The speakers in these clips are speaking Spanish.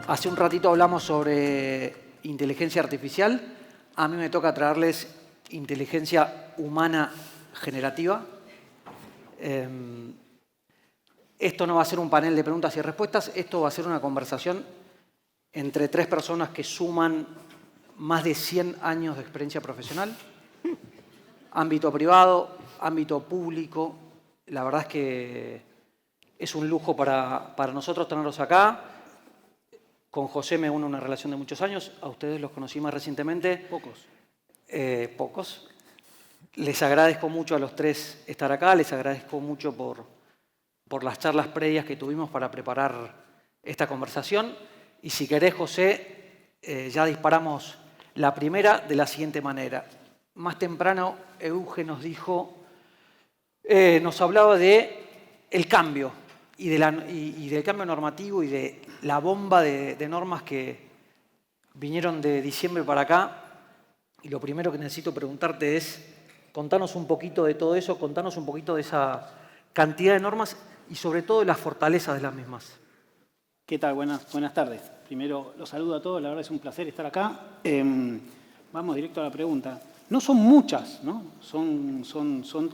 Hace un ratito hablamos sobre inteligencia artificial. A mí me toca traerles inteligencia humana generativa. Esto no va a ser un panel de preguntas y respuestas, esto va a ser una conversación entre tres personas que suman más de 100 años de experiencia profesional. Ámbito privado, ámbito público. La verdad es que es un lujo para nosotros tenerlos acá. Con José me uno una relación de muchos años. A ustedes los conocí más recientemente. Pocos. Pocos. Les agradezco mucho a los tres estar acá. Les agradezco mucho por las charlas previas que tuvimos para preparar esta conversación. Y si querés, José, ya disparamos la primera de la siguiente manera. Más temprano, Euge nos dijo, nos hablaba de el cambio y del cambio normativo y de la bomba de normas que vinieron de diciembre para acá. Y lo primero que necesito preguntarte es, contanos un poquito de todo eso, contanos un poquito de esa cantidad de normas y sobre todo de las fortalezas de las mismas. ¿Qué tal? Buenas tardes. Primero los saludo a todos, la verdad es un placer estar acá. Vamos directo a la pregunta. No son muchas, ¿no? Son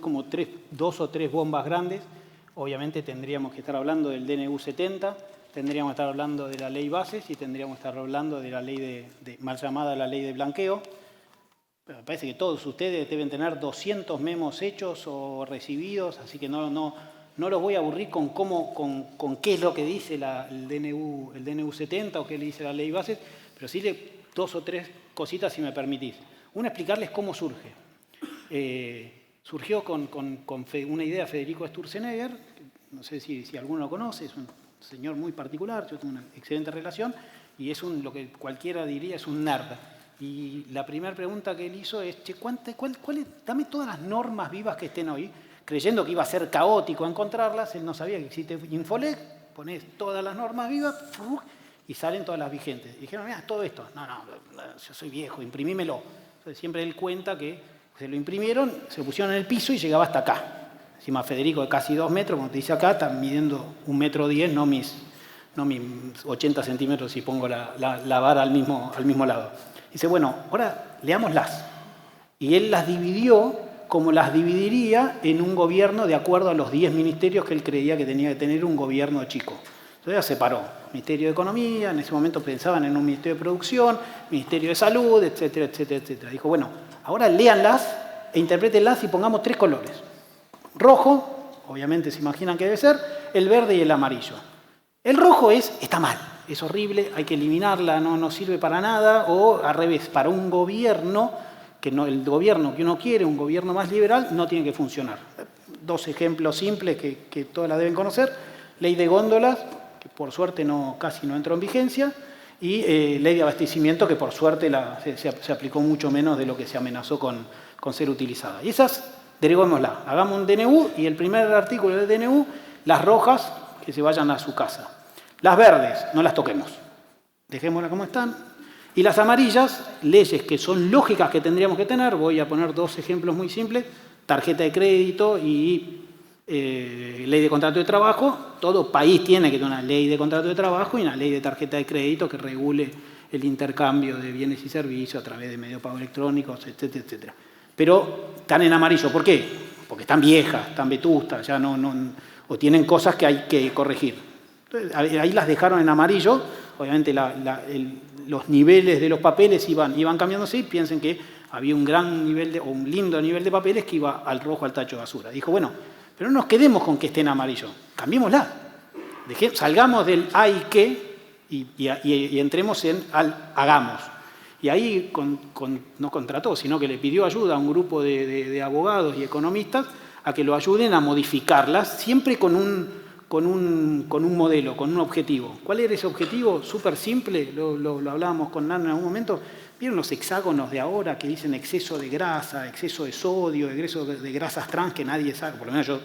como 2 o 3 bombas grandes. Obviamente tendríamos que estar hablando del DNU 70, tendríamos que estar hablando de la ley bases y tendríamos que estar hablando de la ley mal llamada la ley de blanqueo. Pero me parece que todos ustedes deben tener 200 memos hechos o recibidos, así que no los voy a aburrir con qué es lo que dice el DNU 70 o qué le dice la ley bases, pero sí 2 o 3 cositas si me permitís. Una, explicarles cómo surge. Surgió con una idea de Federico Sturzenegger, no sé si alguno lo conoce, es un señor muy particular, yo tengo una excelente relación, y es lo que cualquiera diría es un nerd. Y la primera pregunta que él hizo es, dame todas las normas vivas que estén hoy, creyendo que iba a ser caótico encontrarlas, él no sabía que existe Infolex, ponés todas las normas vivas y salen todas las vigentes. Y dijeron, mira, todo esto, no, yo soy viejo, imprimímelo. Entonces, siempre él cuenta que se lo imprimieron, se lo pusieron en el piso y llegaba hasta acá. Encima Federico de casi 2 metros, como te dice acá, está midiendo 1,10 m, no mis 80 centímetros si pongo la vara al mismo lado. Dice, bueno, ahora leámoslas. Y él las dividió como las dividiría en un gobierno de acuerdo a los 10 ministerios que él creía que tenía que tener un gobierno chico. Entonces ya separó. Ministerio de Economía, en ese momento pensaban en un Ministerio de Producción, Ministerio de Salud, etcétera, etcétera, etcétera. Dijo, bueno, ahora léanlas e interprétenlas y pongamos 3 colores. Rojo, obviamente se imaginan que debe ser, el verde y el amarillo. El rojo está mal, es horrible, hay que eliminarla, no sirve para nada, o al revés, para un gobierno, el gobierno que uno quiere, un gobierno más liberal, no tiene que funcionar. 2 ejemplos simples que todos la deben conocer. Ley de góndolas, que por suerte casi no entró en vigencia, y ley de abastecimiento, que por suerte se aplicó mucho menos de lo que se amenazó con ser utilizada. Y esas, derivémoslas, hagamos un DNU, y el primer artículo del DNU, las rojas, que se vayan a su casa. Las verdes, no las toquemos, dejémoslas como están. Y las amarillas, leyes que son lógicas que tendríamos que tener, voy a poner 2 ejemplos muy simples, tarjeta de crédito y ley de contrato de trabajo. Todo país tiene que tener una ley de contrato de trabajo y una ley de tarjeta de crédito que regule el intercambio de bienes y servicios a través de medios de pago electrónicos, etcétera, etcétera. Pero están en amarillo. ¿Por qué? Porque están viejas, están vetustas, ya o tienen cosas que hay que corregir. Entonces, ahí las dejaron en amarillo. Obviamente los niveles de los papeles iban cambiándose y piensen que había un gran nivel o un lindo nivel de papeles que iba al rojo, al tacho de basura. Dijo, bueno, pero no nos quedemos con que esté en amarillo, cambiémosla. Salgamos del hay que y entremos en hagamos. Y ahí no contrató, sino que le pidió ayuda a un grupo de abogados y economistas a que lo ayuden a modificarlas, siempre con un modelo, con un objetivo. ¿Cuál era ese objetivo? Súper simple, lo hablábamos con Nano en algún momento. ¿Vieron los hexágonos de ahora que dicen exceso de grasa, exceso de sodio, exceso de grasas trans que nadie sabe? Por lo menos yo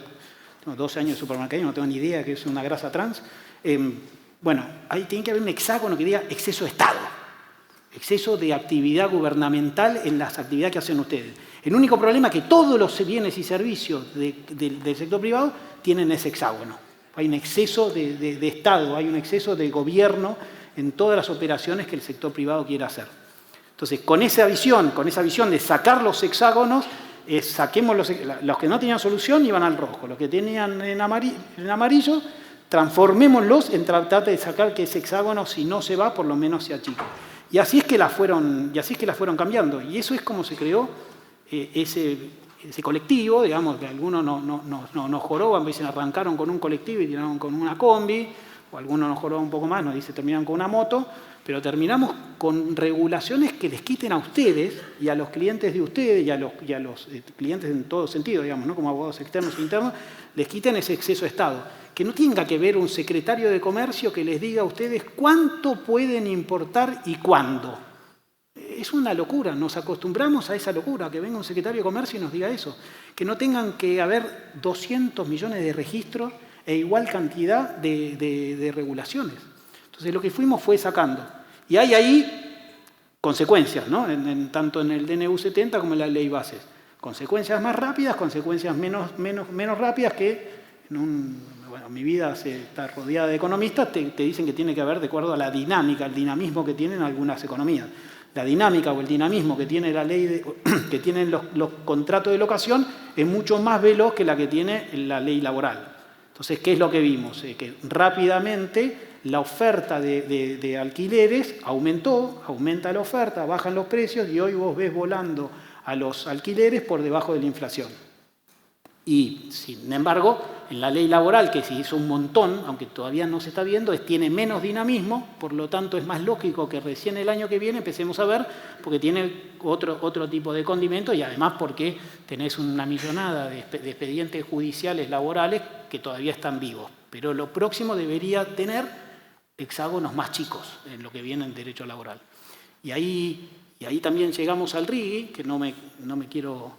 tengo 12 años de supermercado y no tengo ni idea que es una grasa trans. Bueno, ahí tiene que haber un hexágono que diga exceso de Estado, exceso de actividad gubernamental en las actividades que hacen ustedes. El único problema es que todos los bienes y servicios del sector privado tienen ese hexágono. Hay un exceso de Estado, hay un exceso de gobierno en todas las operaciones que el sector privado quiere hacer. Entonces, con esa visión de sacar los hexágonos, saquemos los que no tenían solución iban al rojo, los que tenían en amarillo, transformémoslos en tratar de sacar que ese hexágono, si no se va, por lo menos se achique. Y así es que las fueron cambiando. Y eso es como se creó ese colectivo, digamos, que algunos nos joroban, dicen arrancaron con un colectivo y tiraron con una combi, o algunos nos joroban un poco más, nos dicen terminaron con una moto, pero terminamos con regulaciones que les quiten a ustedes y a los clientes de ustedes y a los clientes en todo sentido, digamos, ¿no? Como abogados externos e internos, les quiten ese exceso de Estado. Que no tenga que ver un secretario de comercio que les diga a ustedes cuánto pueden importar y cuándo. Es una locura, nos acostumbramos a esa locura, que venga un secretario de comercio y nos diga eso. Que no tengan que haber 200 millones de registros e igual cantidad de regulaciones. Entonces lo que fuimos fue sacando. Y hay ahí consecuencias, ¿no? Tanto en el DNU 70 como en la ley bases. Consecuencias más rápidas, consecuencias menos rápidas que bueno, mi vida está rodeada de economistas, te dicen que tiene que haber de acuerdo a la dinámica, el dinamismo que tienen algunas economías. La dinámica o el dinamismo que tiene la ley, que tienen los contratos de locación es mucho más veloz que la que tiene la ley laboral. Entonces, ¿qué es lo que vimos? Que rápidamente la oferta de alquileres aumenta la oferta, bajan los precios y hoy vos ves volando a los alquileres por debajo de la inflación. Y, sin embargo, en la ley laboral, que se hizo un montón, aunque todavía no se está viendo, tiene menos dinamismo, por lo tanto es más lógico que recién el año que viene empecemos a ver, porque tiene otro tipo de condimento y además porque tenés una millonada de expedientes judiciales laborales que todavía están vivos. Pero lo próximo debería tener hexágonos más chicos en lo que viene en derecho laboral. Y ahí también llegamos al RIGI, que no me quiero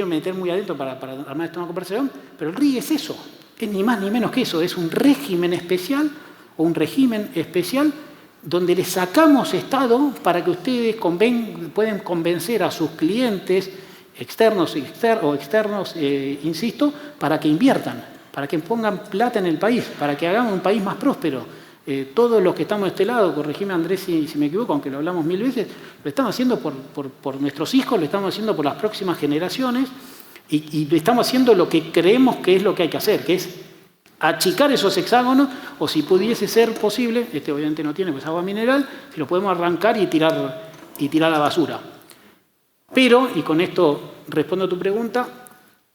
meter muy adentro para armar esta conversación, pero el RIGI es eso, es ni más ni menos que eso, es un régimen especial donde le sacamos Estado para que ustedes pueden convencer a sus clientes externos, insisto, para que inviertan, para que pongan plata en el país, para que hagamos un país más próspero. Todos los que estamos de este lado, corregime Andrés si me equivoco, aunque lo hablamos 1000 veces, lo estamos haciendo por nuestros hijos, lo estamos haciendo por las próximas generaciones y lo estamos haciendo lo que creemos que es lo que hay que hacer, que es achicar esos hexágonos o si pudiese ser posible, obviamente no tiene, pues agua mineral, si lo podemos arrancar y tirar a la basura. Pero, y con esto respondo a tu pregunta,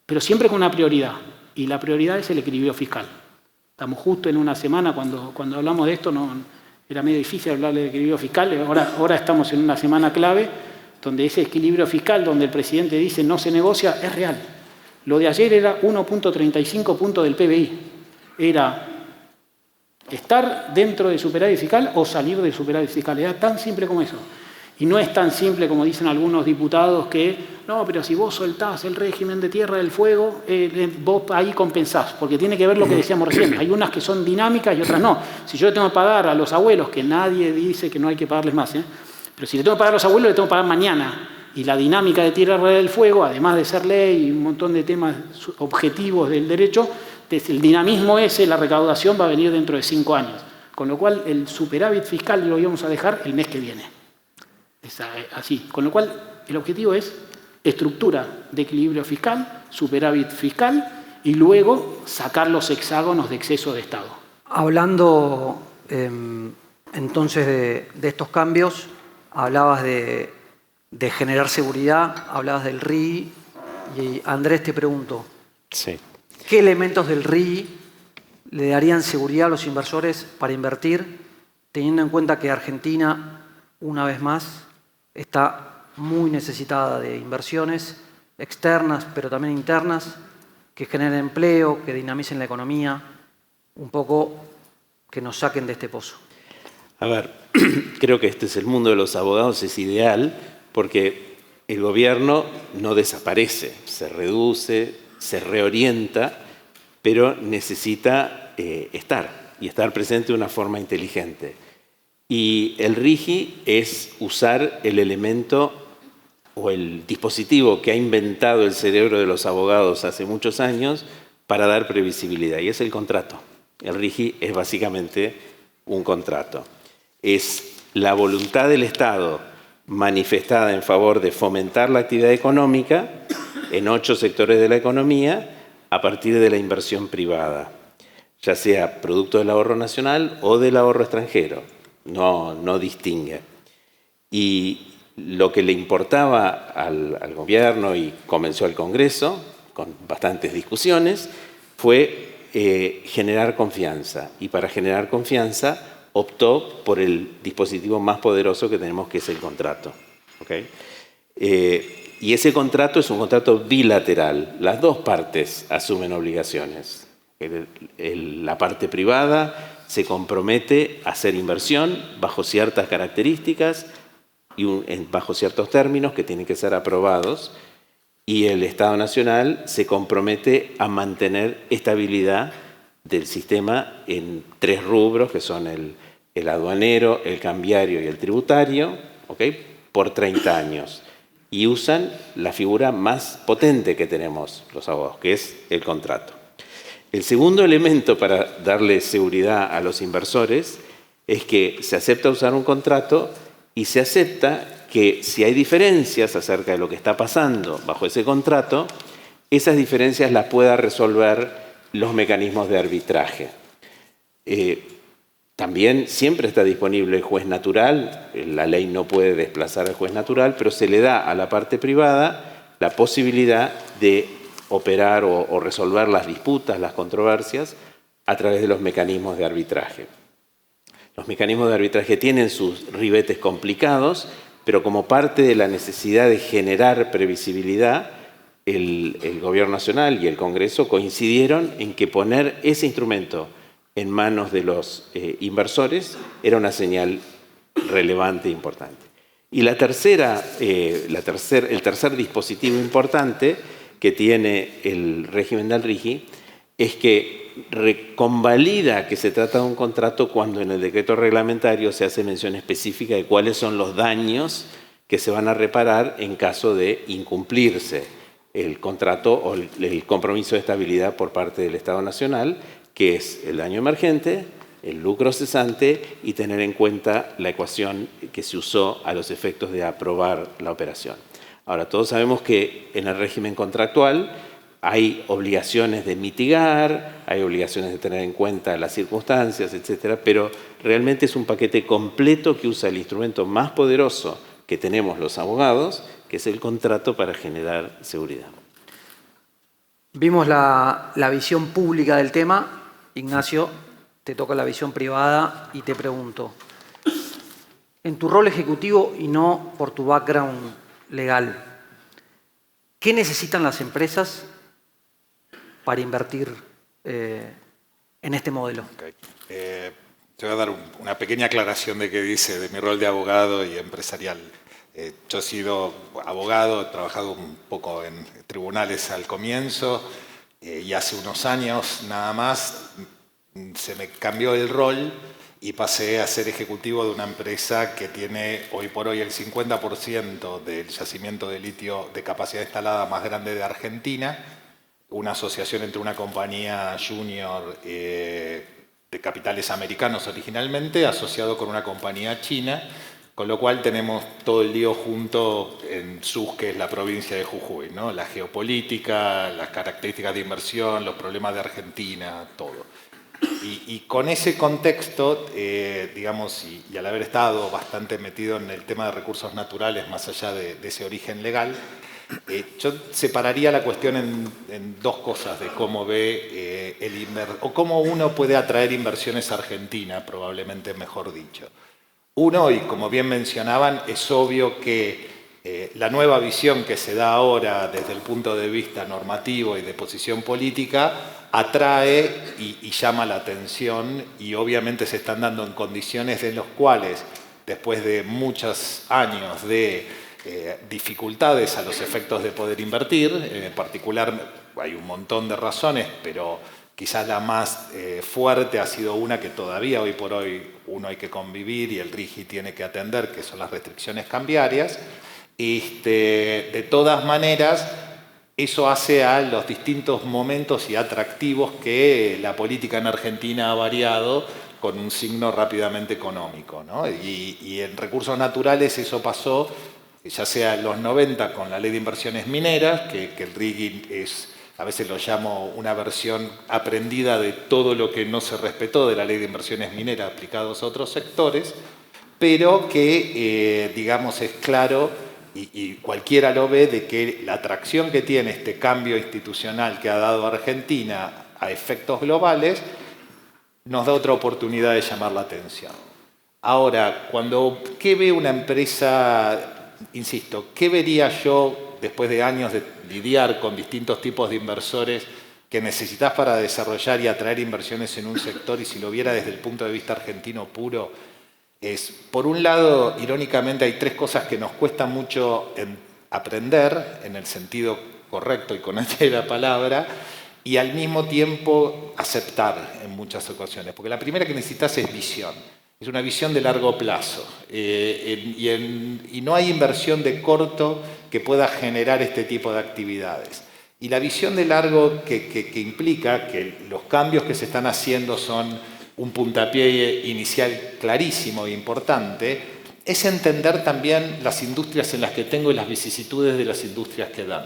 pero siempre con una prioridad, y la prioridad es el equilibrio fiscal. Estamos justo en una semana, cuando hablamos de esto era medio difícil hablar de equilibrio fiscal, ahora estamos en una semana clave donde ese equilibrio fiscal, donde el presidente dice no se negocia, es real. Lo de ayer era 1.35 puntos del PBI, era estar dentro del superávit fiscal o salir del superávit fiscal, era tan simple como eso. Y no es tan simple como dicen algunos diputados que, no, pero si vos soltás el régimen de Tierra del Fuego, vos ahí compensás, porque tiene que ver lo que decíamos recién. Hay unas que son dinámicas y otras no. Si yo le tengo que pagar a los abuelos, que nadie dice que no hay que pagarles más, pero si le tengo que pagar a los abuelos, le tengo que pagar mañana. Y la dinámica de Tierra del Fuego, además de ser ley y un montón de temas objetivos del derecho, el dinamismo ese, la recaudación va a venir dentro de 5 años. Con lo cual, el superávit fiscal lo íbamos a dejar el mes que viene. Así. Con lo cual, el objetivo es estructura de equilibrio fiscal, superávit fiscal y luego sacar los hexágonos de exceso de Estado. Hablando entonces de estos cambios, hablabas de generar seguridad, hablabas del RIGI y Andrés te pregunto, sí. ¿Qué elementos del RIGI le darían seguridad a los inversores para invertir, teniendo en cuenta que Argentina, una vez más, está muy necesitada de inversiones externas, pero también internas, que generen empleo, que dinamicen la economía, un poco que nos saquen de este pozo? A ver, creo que este es el mundo de los abogados, es ideal porque el gobierno no desaparece, se reduce, se reorienta, pero necesita estar presente de una forma inteligente. Y el RIGI es usar el elemento o el dispositivo que ha inventado el cerebro de los abogados hace muchos años para dar previsibilidad, y es el contrato. El RIGI es básicamente un contrato. Es la voluntad del Estado manifestada en favor de fomentar la actividad económica en 8 sectores de la economía a partir de la inversión privada, ya sea producto del ahorro nacional o del ahorro extranjero. No distingue. Y lo que le importaba al gobierno y convenció al Congreso, con bastantes discusiones, fue generar confianza. Y para generar confianza optó por el dispositivo más poderoso que tenemos, que es el contrato. ¿Okay? Y ese contrato es un contrato bilateral. Las dos partes asumen obligaciones. La parte privada se compromete a hacer inversión bajo ciertas características y bajo ciertos términos que tienen que ser aprobados, y el Estado Nacional se compromete a mantener estabilidad del sistema en 3 rubros, que son el aduanero, el cambiario y el tributario, ¿okay? Por 30 años. Y usan la figura más potente que tenemos los abogados, que es el contrato. El segundo elemento para darle seguridad a los inversores es que se acepta usar un contrato y se acepta que si hay diferencias acerca de lo que está pasando bajo ese contrato, esas diferencias las pueda resolver los mecanismos de arbitraje. También siempre está disponible el juez natural, la ley no puede desplazar al juez natural, pero se le da a la parte privada la posibilidad de operar o resolver las disputas, las controversias, a través de los mecanismos de arbitraje. Los mecanismos de arbitraje tienen sus ribetes complicados, pero como parte de la necesidad de generar previsibilidad, el Gobierno Nacional y el Congreso coincidieron en que poner ese instrumento en manos de los inversores era una señal relevante e importante. Y el tercer dispositivo importante que tiene el régimen del RIGI es que convalida que se trata de un contrato cuando en el decreto reglamentario se hace mención específica de cuáles son los daños que se van a reparar en caso de incumplirse el contrato o el compromiso de estabilidad por parte del Estado Nacional, que es el daño emergente, el lucro cesante y tener en cuenta la ecuación que se usó a los efectos de aprobar la operación. Ahora, todos sabemos que en el régimen contractual hay obligaciones de mitigar, hay obligaciones de tener en cuenta las circunstancias, etcétera, pero realmente es un paquete completo que usa el instrumento más poderoso que tenemos los abogados, que es el contrato, para generar seguridad. Vimos la visión pública del tema. Ignacio, te toca la visión privada y te pregunto, en tu rol ejecutivo y no por tu background legal, ¿qué necesitan las empresas para invertir en este modelo? Okay. Te voy a dar una pequeña aclaración de qué dice de mi rol de abogado y empresarial. Yo he sido abogado, he trabajado un poco en tribunales al comienzo y hace unos años nada más se me cambió el rol y pasé a ser ejecutivo de una empresa que tiene hoy por hoy el 50% del yacimiento de litio de capacidad instalada más grande de Argentina, una asociación entre una compañía junior de capitales americanos originalmente, asociado con una compañía china, con lo cual tenemos todo el lío junto en SUS, que es la provincia de Jujuy, ¿no? La geopolítica, las características de inversión, los problemas de Argentina, todo. Y con ese contexto, digamos, y al haber estado bastante metido en el tema de recursos naturales, más allá de ese origen legal, yo separaría la cuestión en dos cosas de cómo ve o cómo uno puede atraer inversiones a Argentina, probablemente mejor dicho. Uno, y como bien mencionaban, es obvio que la nueva visión que se da ahora desde el punto de vista normativo y de posición política atrae y llama la atención, y obviamente se están dando en condiciones en las cuales, después de muchos años de dificultades a los efectos de poder invertir, en particular hay un montón de razones, pero quizás la más fuerte ha sido una que todavía hoy por hoy uno hay que convivir y el RIGI tiene que atender, que son las restricciones cambiarias. De todas maneras, eso hace a los distintos momentos y atractivos que la política en Argentina ha variado con un signo rápidamente económico, ¿no? Y en recursos naturales eso pasó, ya sea en los 90 con la ley de inversiones mineras, que el rigging es, a veces lo llamo una versión aprendida de todo lo que no se respetó de la ley de inversiones mineras aplicados a otros sectores, pero que, digamos, es claro, y cualquiera lo ve, de que la atracción que tiene este cambio institucional que ha dado Argentina a efectos globales nos da otra oportunidad de llamar la atención. Ahora, ¿qué ve una empresa, insisto, qué vería yo después de años de lidiar con distintos tipos de inversores que necesitas para desarrollar y atraer inversiones en un sector, y si lo viera desde el punto de vista argentino puro, por un lado, irónicamente, hay tres cosas que nos cuesta mucho aprender, en el sentido correcto y correcto de la palabra, y al mismo tiempo aceptar en muchas ocasiones. Porque la primera que necesitas es visión. Es una visión de largo plazo. Y no hay inversión de corto que pueda generar este tipo de actividades. Y la visión de largo que implica que los cambios que se están haciendo son un puntapié inicial clarísimo e importante, es entender también las industrias en las que tengo y las vicisitudes de las industrias que dan.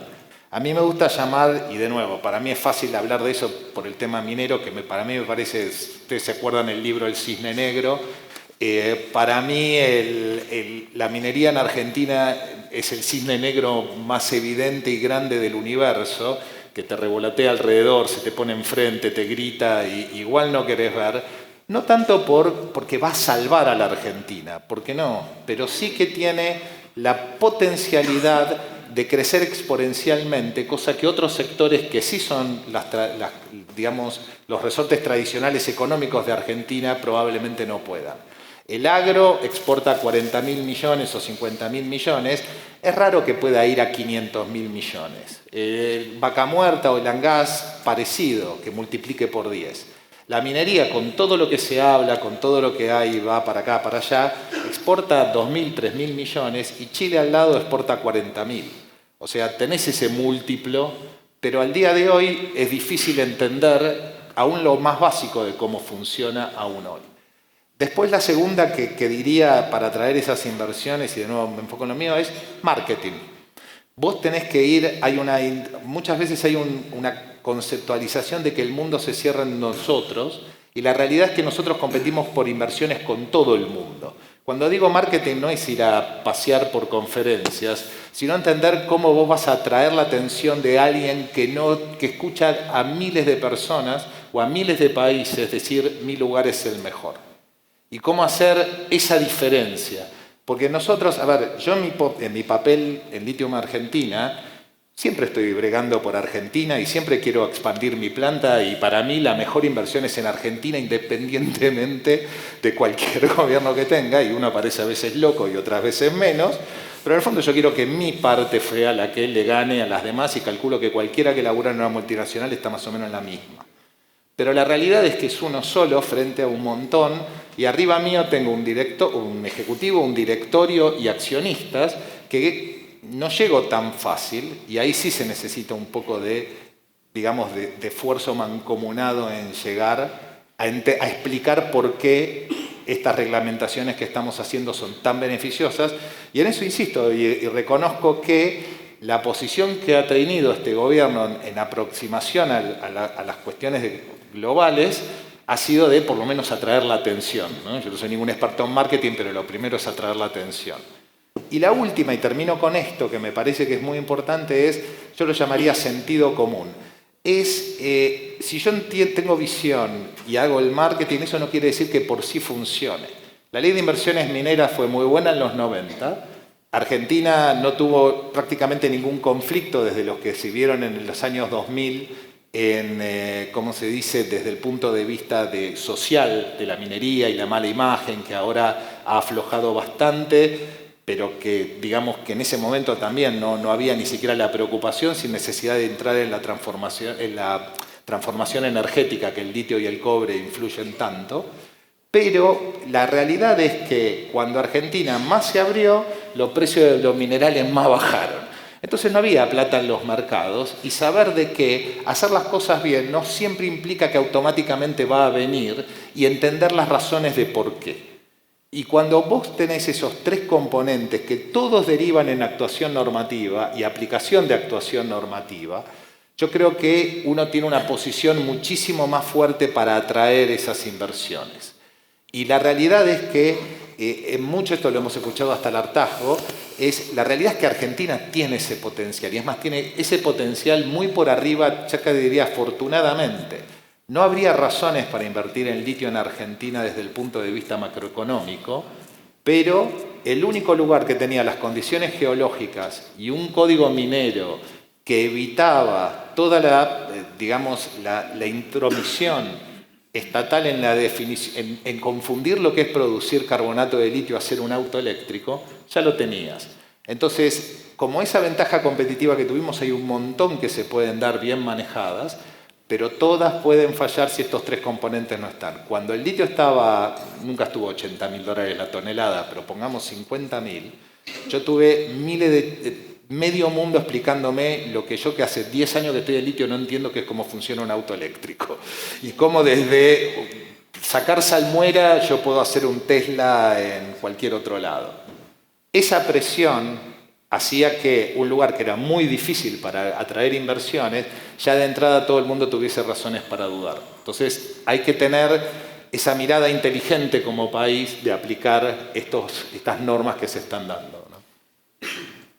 A mí me gusta llamar, y de nuevo, para mí es fácil hablar de eso por el tema minero, que para mí me parece, ustedes se acuerdan el libro El Cisne Negro, para mí la minería en Argentina es el cisne negro más evidente y grande del universo, que te revolotea alrededor, se te pone enfrente, te grita y igual no querés ver. No tanto porque va a salvar a la Argentina, porque no, pero sí que tiene la potencialidad de crecer exponencialmente, cosa que otros sectores que sí son digamos, los resortes tradicionales económicos de Argentina probablemente no puedan. El agro exporta 40.000 millones o 50.000 millones, es raro que pueda ir a 500.000 millones. Vaca Muerta o el gas, parecido, que multiplique por 10. La minería, con todo lo que se habla, con todo lo que hay, va para acá, para allá, exporta 2.000, 3.000 millones y Chile al lado exporta 40.000. O sea, tenés ese múltiplo, pero al día de hoy es difícil entender aún lo más básico de cómo funciona aún hoy. Después la segunda que diría para atraer esas inversiones, y de nuevo me enfoco en lo mío, es marketing. Vos tenés que ir, muchas veces hay una conceptualización de que el mundo se cierra en nosotros, y la realidad es que nosotros competimos por inversiones con todo el mundo. Cuando digo marketing no es ir a pasear por conferencias, sino entender cómo vos vas a atraer la atención de alguien que escucha a miles de personas o a miles de países decir mi lugar es el mejor. Y cómo hacer esa diferencia. Porque nosotros, a ver, yo en mi papel en Lithium Argentina, siempre estoy bregando por Argentina y siempre quiero expandir mi planta, y para mí la mejor inversión es en Argentina, independientemente de cualquier gobierno que tenga, y uno parece a veces loco y otras veces menos, pero en el fondo yo quiero que mi parte sea la que le gane a las demás, y calculo que cualquiera que labura en una multinacional está más o menos en la misma. Pero la realidad es que es uno solo frente a un montón, y arriba mío tengo un ejecutivo, un directorio y accionistas que no llego tan fácil, y ahí sí se necesita un poco de esfuerzo mancomunado en llegar a explicar por qué estas reglamentaciones que estamos haciendo son tan beneficiosas. Y en eso insisto y reconozco que la posición que ha tenido este gobierno en aproximación a las cuestiones globales ha sido de por lo menos atraer la atención, ¿no? Yo no soy ningún experto en marketing, pero lo primero es atraer la atención. Y la última, y termino con esto, que me parece que es muy importante, yo lo llamaría sentido común. Si yo tengo visión y hago el marketing, eso no quiere decir que por sí funcione. La ley de inversiones mineras fue muy buena en los 90. Argentina no tuvo prácticamente ningún conflicto desde los que se vieron en los años 2000 ¿cómo se dice?, desde el punto de vista social de la minería y la mala imagen, que ahora ha aflojado bastante, pero que digamos que en ese momento también no había ni siquiera la preocupación, sin necesidad de entrar en la transformación energética que el litio y el cobre influyen tanto. Pero la realidad es que cuando Argentina más se abrió, los precios de los minerales más bajaron. Entonces no había plata en los mercados y saber de que hacer las cosas bien no siempre implica que automáticamente va a venir y entender las razones de por qué. Y cuando vos tenés esos tres componentes que todos derivan en actuación normativa y aplicación de actuación normativa, yo creo que uno tiene una posición muchísimo más fuerte para atraer esas inversiones. Y la realidad es que, en mucho esto lo hemos escuchado hasta el hartazgo, la realidad es que Argentina tiene ese potencial, y es más, tiene ese potencial muy por arriba, ya que diría afortunadamente. No habría razones para invertir en litio en Argentina desde el punto de vista macroeconómico, pero el único lugar que tenía las condiciones geológicas y un código minero que evitaba toda la intromisión estatal en la definición, en confundir lo que es producir carbonato de litio a hacer un auto eléctrico, ya lo tenías. Entonces, como esa ventaja competitiva que tuvimos, hay un montón que se pueden dar bien manejadas, pero todas pueden fallar si estos tres componentes no están. Cuando el litio nunca estuvo $80.000 la tonelada, pero pongamos 50.000, yo tuve medio mundo explicándome lo que yo, que hace 10 años que estoy en litio, no entiendo, que es cómo funciona un auto eléctrico. Y cómo desde sacar salmuera yo puedo hacer un Tesla en cualquier otro lado. Esa presión hacía que un lugar que era muy difícil para atraer inversiones, ya de entrada todo el mundo tuviese razones para dudar. Entonces hay que tener esa mirada inteligente como país de aplicar estas normas que se están dando, ¿no?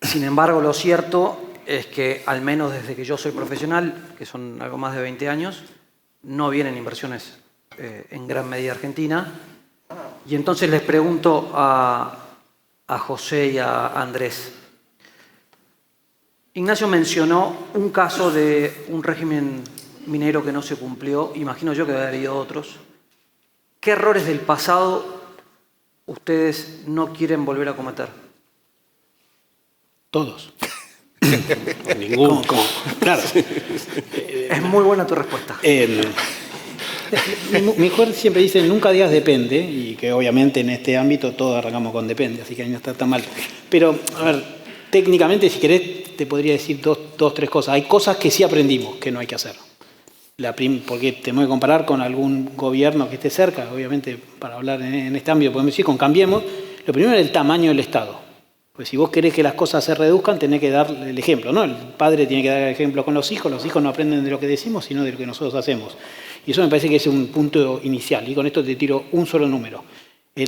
Sin embargo, lo cierto es que, al menos desde que yo soy profesional, que son algo más de 20 años, no vienen inversiones en gran medida a Argentina. Y entonces les pregunto a José y a Andrés. Ignacio mencionó un caso de un régimen minero que no se cumplió. Imagino yo que debe haber habido otros. ¿Qué errores del pasado ustedes no quieren volver a cometer? Todos. Ninguno. Claro. Es muy buena tu respuesta. Mi mujer siempre dice, nunca digas depende, y que obviamente en este ámbito todos arrancamos con depende, así que ahí no está tan mal. Pero, a ver, técnicamente, si querés, te podría decir dos, tres cosas. Hay cosas que sí aprendimos que no hay que hacer. Porque tenemos que comparar con algún gobierno que esté cerca, obviamente, para hablar en este ámbito, podemos decir con Cambiemos. Lo primero es el tamaño del Estado. Pues si vos querés que las cosas se reduzcan, tenés que dar el ejemplo, ¿no? El padre tiene que dar el ejemplo con los hijos no aprenden de lo que decimos, sino de lo que nosotros hacemos. Y eso me parece que es un punto inicial. Y con esto te tiro un solo número. Lo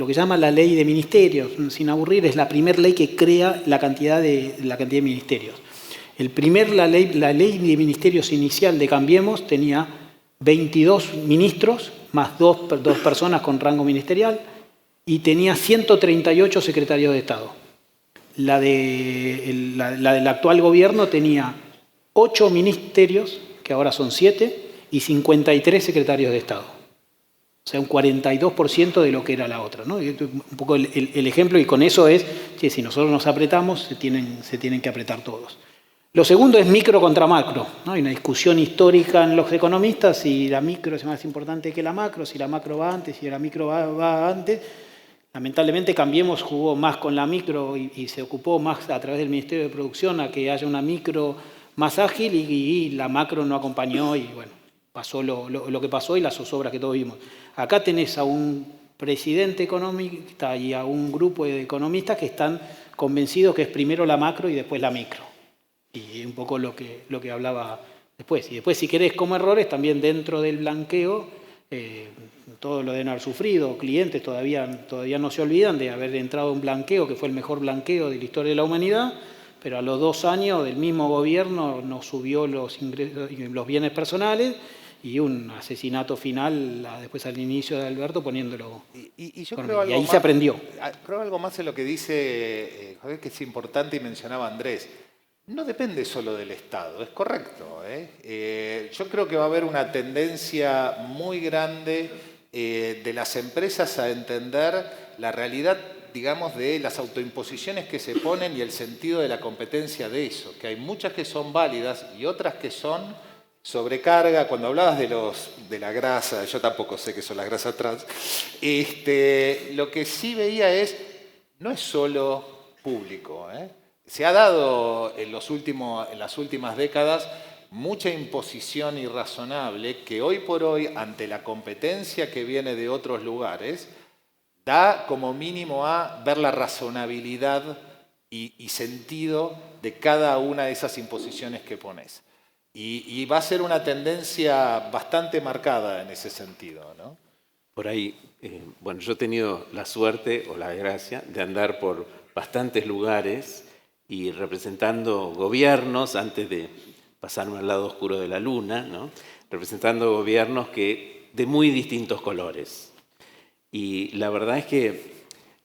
que llama la ley de ministerios, sin aburrir, es la primera ley que crea la cantidad de ministerios. La ley de ministerios inicial de Cambiemos tenía 22 ministros, más dos personas con rango ministerial, y tenía 138 secretarios de Estado. La del actual gobierno tenía 8 ministerios, que ahora son 7, y 53 secretarios de Estado. O sea, un 42% de lo que era la otra, ¿no? Un poco el ejemplo, y con eso es que si nosotros nos apretamos, se tienen que apretar todos. Lo segundo es micro contra macro, ¿no? Hay una discusión histórica en los economistas si la micro es más importante que la macro, si la macro va antes, si la micro va antes. Lamentablemente Cambiemos jugó más con la micro y se ocupó más a través del Ministerio de Producción a que haya una micro más ágil y la macro no acompañó y bueno, pasó lo que pasó y la zozobra que todos vimos. Acá tenés a un presidente economista y a un grupo de economistas que están convencidos que es primero la macro y después la micro. Y un poco lo que hablaba después. Y después, si querés, como errores, también dentro del blanqueo, todo lo deben haber sufrido, clientes todavía no se olvidan de haber entrado en un blanqueo que fue el mejor blanqueo de la historia de la humanidad, pero a los 2 años del mismo gobierno nos subió los bienes personales y un asesinato final después al inicio de Alberto poniéndolo. Y yo creo y ahí se aprendió. Creo algo más en lo que dice Javier, que es importante y mencionaba Andrés. No depende solo del Estado, es correcto. Yo creo que va a haber una tendencia muy grande de las empresas a entender la realidad, digamos, de las autoimposiciones que se ponen y el sentido de la competencia de eso, que hay muchas que son válidas y otras que son sobrecarga. Cuando hablabas de la grasa, yo tampoco sé qué son las grasas trans, lo que sí veía es no es solo público, ¿eh? Se ha dado en las últimas décadas mucha imposición irrazonable que hoy por hoy, ante la competencia que viene de otros lugares, da como mínimo a ver la razonabilidad y sentido de cada una de esas imposiciones que pones. Y va a ser una tendencia bastante marcada en ese sentido, ¿no? Por ahí, bueno, yo he tenido la suerte o la gracia de andar por bastantes lugares y representando gobiernos, antes de pasarme al lado oscuro de la luna, ¿no? Representando gobiernos de muy distintos colores. Y la verdad es que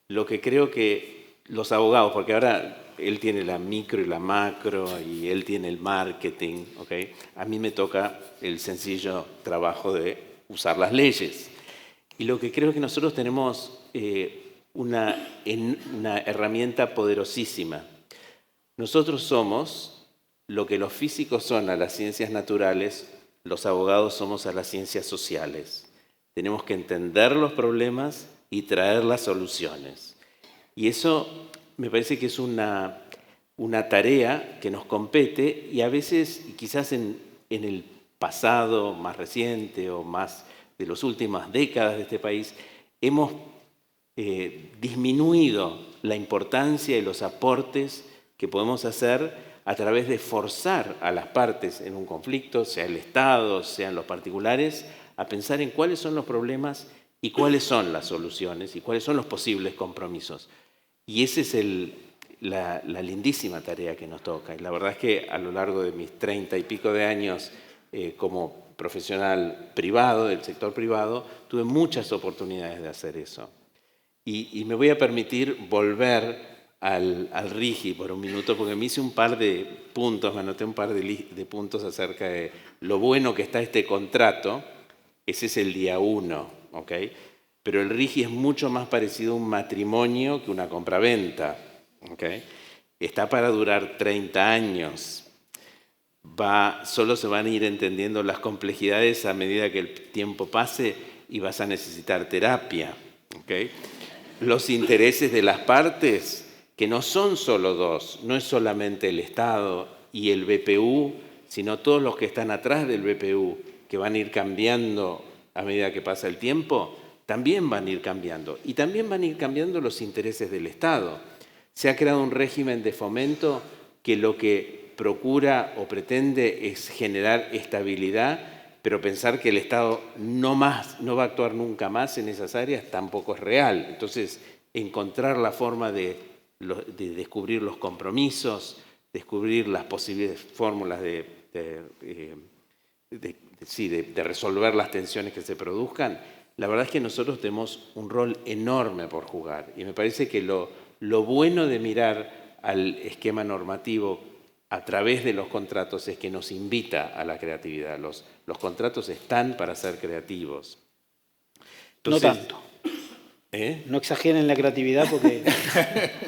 lo que creo que los abogados, porque ahora él tiene la micro y la macro y él tiene el marketing, ¿okay? A mí me toca el sencillo trabajo de usar las leyes. Y lo que creo que nosotros tenemos una herramienta poderosísima. Nosotros somos lo que los físicos son a las ciencias naturales, los abogados somos a las ciencias sociales. Tenemos que entender los problemas y traer las soluciones. Y eso me parece que es una tarea que nos compete y a veces, quizás en el pasado más reciente o más de las últimas décadas de este país, hemos disminuido la importancia y los aportes que podemos hacer a través de forzar a las partes en un conflicto, sea el Estado, sean los particulares, a pensar en cuáles son los problemas y cuáles son las soluciones y cuáles son los posibles compromisos. Y esa es la lindísima tarea que nos toca. Y la verdad es que a lo largo de mis 30 y pico de años como profesional privado, del sector privado, tuve muchas oportunidades de hacer eso. Y me voy a permitir volver al RIGI por un minuto, porque me hice un par de puntos, me anoté un par de puntos acerca de lo bueno que está este contrato. Ese es el día 1, ¿ok? Pero el RIGI es mucho más parecido a un matrimonio que una compraventa, ¿ok? Está para durar 30 años. Solo se van a ir entendiendo las complejidades a medida que el tiempo pase y vas a necesitar terapia, ¿ok? Los intereses de las partes, que no son solo dos, no es solamente el Estado y el BPU, sino todos los que están atrás del BPU, que van a ir cambiando a medida que pasa el tiempo, también van a ir cambiando. Y también van a ir cambiando los intereses del Estado. Se ha creado un régimen de fomento que lo que procura o pretende es generar estabilidad, pero pensar que el Estado no va a actuar nunca más en esas áreas tampoco es real. Entonces, encontrar la forma de descubrir los compromisos, descubrir las posibles fórmulas de resolver las tensiones que se produzcan, la verdad es que nosotros tenemos un rol enorme por jugar. Y me parece que lo bueno de mirar al esquema normativo a través de los contratos es que nos invita a la creatividad. Los contratos están para ser creativos. Entonces, no tanto. No exageren la creatividad porque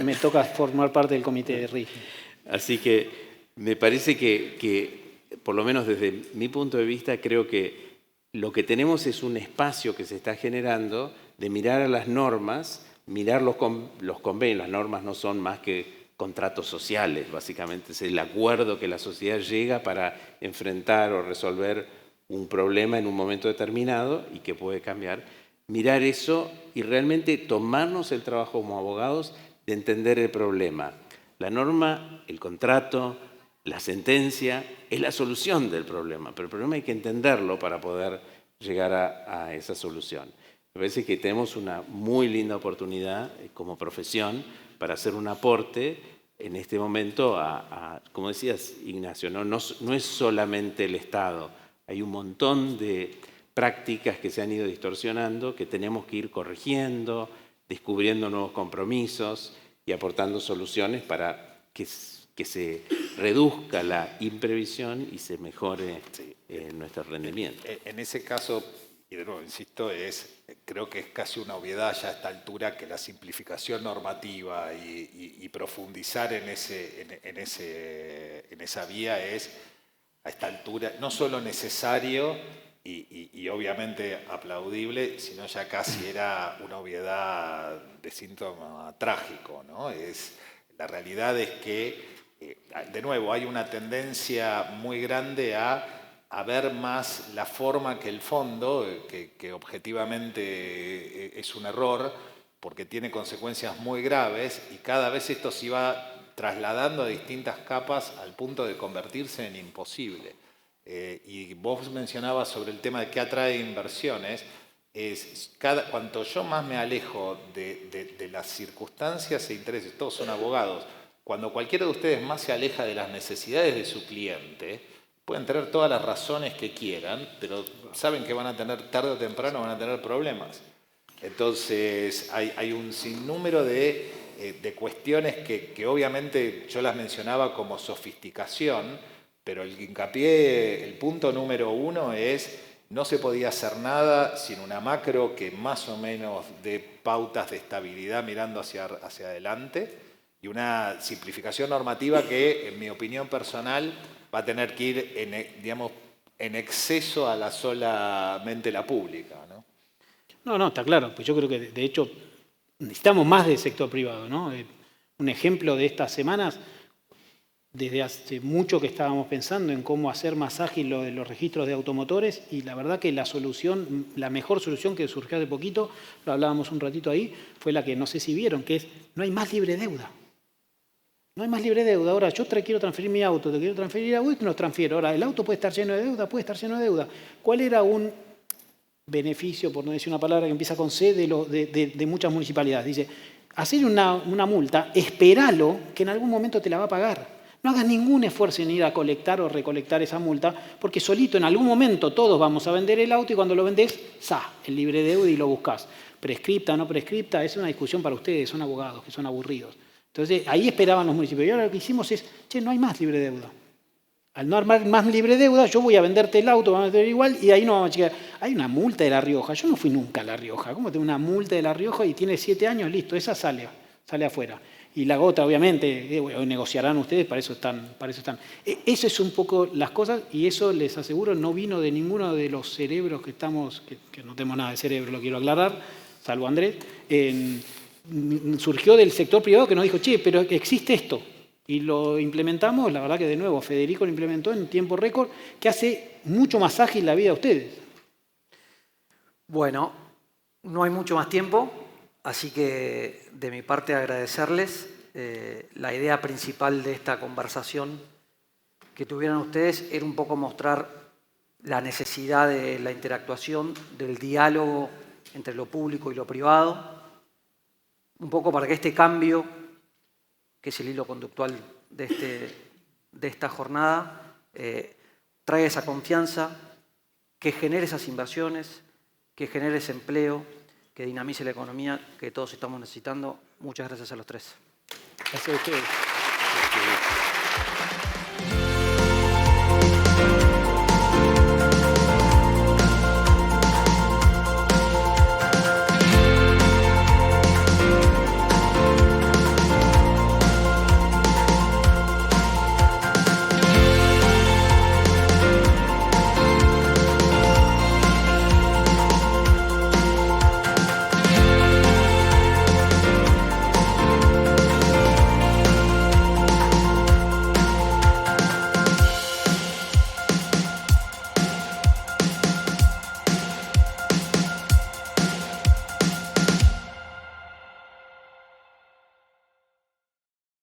me toca formar parte del comité de RIGI. Así que me parece que, por lo menos desde mi punto de vista, creo que lo que tenemos es un espacio que se está generando de mirar a las normas, mirar los convenios. Las normas no son más que contratos sociales, básicamente es el acuerdo que la sociedad llega para enfrentar o resolver un problema en un momento determinado y que puede cambiar. Mirar eso y realmente tomarnos el trabajo como abogados de entender el problema. La norma, el contrato, la sentencia es la solución del problema, pero el problema hay que entenderlo para poder llegar a esa solución. Me parece que tenemos una muy linda oportunidad como profesión para hacer un aporte en este momento como decías, Ignacio, no es solamente el Estado, hay un montón de prácticas que se han ido distorsionando, que tenemos que ir corrigiendo, descubriendo nuevos compromisos y aportando soluciones para que se reduzca la imprevisión y se mejore nuestro rendimiento. En ese caso, y de nuevo insisto, creo que es casi una obviedad ya a esta altura que la simplificación normativa y profundizar en esa vía es a esta altura no solo necesario, y obviamente aplaudible, sino ya casi era una obviedad de síntoma trágico, ¿no? La realidad es que, de nuevo, hay una tendencia muy grande a ver más la forma que el fondo, que objetivamente es un error, porque tiene consecuencias muy graves, y cada vez esto se iba trasladando a distintas capas al punto de convertirse en imposible. Y vos mencionabas sobre el tema de qué atrae inversiones. Cuanto yo más me alejo de las circunstancias e intereses, todos son abogados, cuando cualquiera de ustedes más se aleja de las necesidades de su cliente, pueden tener todas las razones que quieran, pero saben que van a tener, tarde o temprano, van a tener problemas. Entonces, hay un sinnúmero de cuestiones que obviamente yo las mencionaba como sofisticación, pero el punto número uno es, no se podía hacer nada sin una macro que más o menos dé pautas de estabilidad mirando hacia adelante, y una simplificación normativa que, en mi opinión personal, va a tener que ir en exceso a la solamente la pública, ¿no? No, está claro. Pues yo creo que, de hecho, necesitamos más del sector privado, ¿no? Un ejemplo de estas semanas, desde hace mucho que estábamos pensando en cómo hacer más ágil lo de los registros de automotores, y la verdad que la mejor solución que surgió hace poquito, lo hablábamos un ratito ahí, fue la que no sé si vieron, que es, no hay más libre deuda. No hay más libre deuda. Ahora, yo quiero transferir mi auto, te quiero transferir a vos y te lo transfiero. Ahora, el auto puede estar lleno de deuda, puede estar lleno de deuda. ¿Cuál era un beneficio, por no decir una palabra que empieza con C, de muchas municipalidades? Dice, hacer una multa, espéralo, que en algún momento te la va a pagar. No hagas ningún esfuerzo en ir a colectar o recolectar esa multa, porque solito en algún momento todos vamos a vender el auto, y cuando lo vendés, el libre deuda, y lo buscás. Prescripta, no prescripta, es una discusión para ustedes, son abogados, que son aburridos. Entonces, ahí esperaban los municipios. Y ahora lo que hicimos es, no hay más libre deuda. Al no armar más libre deuda, yo voy a venderte el auto, vamos a tener igual, y ahí no vamos a llegar. Hay una multa de La Rioja. Yo no fui nunca a La Rioja. ¿Cómo tengo una multa de La Rioja y tiene 7 años? Listo, esa sale afuera. Y la otra, obviamente, negociarán ustedes, para eso están. Eso es un poco las cosas, y eso, les aseguro, no vino de ninguno de los cerebros que no tenemos nada de cerebro, lo quiero aclarar, salvo Andrés. Surgió del sector privado, que nos dijo, pero existe esto. Y lo implementamos, la verdad que de nuevo, Federico lo implementó en tiempo récord, que hace mucho más ágil la vida a ustedes. Bueno, no hay mucho más tiempo, así que de mi parte agradecerles. La idea principal de esta conversación que tuvieron ustedes era un poco mostrar la necesidad de la interactuación, del diálogo entre lo público y lo privado, un poco para que este cambio, que es el hilo conductual de esta jornada, traiga esa confianza, que genere esas inversiones, que genere ese empleo, que dinamice la economía que todos estamos necesitando. Muchas gracias a los tres. Gracias a ustedes.